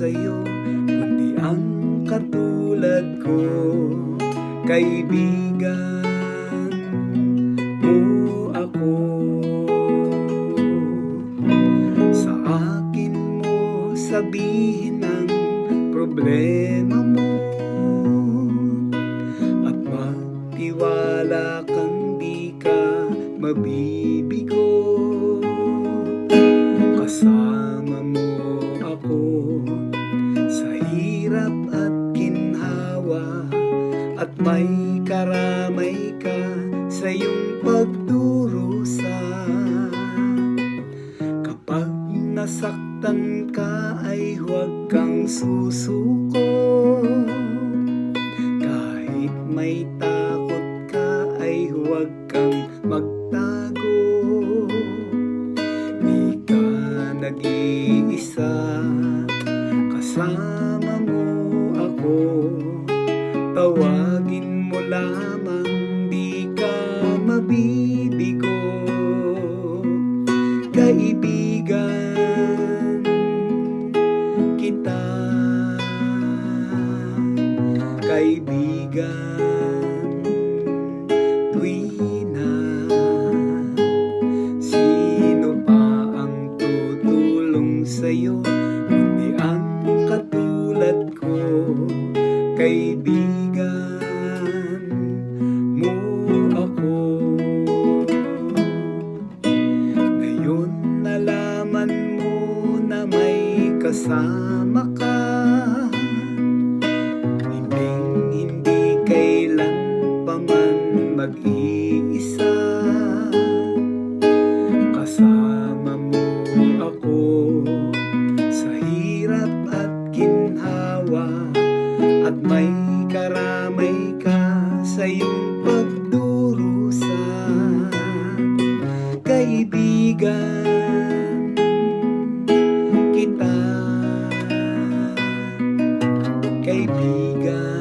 sa'yo, kundi ang katulad ko. Kaibigan mo ako. Sa akin mo sabihin ang problema mo, at magtiwala kang di ka mabibigo. Kasama mo ako sa hirap at ginhawa, at may karamay ka sa iyong pagdurusa. Kapag nasaktan ka ay huwag kang susuko. Kahit may takot ka ay huwag kang magtago. Di ka nag-iisa, kasama mo ako. Tawagin mo lamang, di ka mabibigo. Kaibigan kita, kaibigan tuwina. Sino pa ang tutulong sa'yo, kundi ang katulad ko. Kaibigan mo ako. Ngayon nalaman mo na may kasama ka, hindi kailan pa man mag-iisa. Kasama mo ako sa hirap at ginhawa, at may karamay ka sa iyong pagdurusa. Kaibigan kita, kaibigan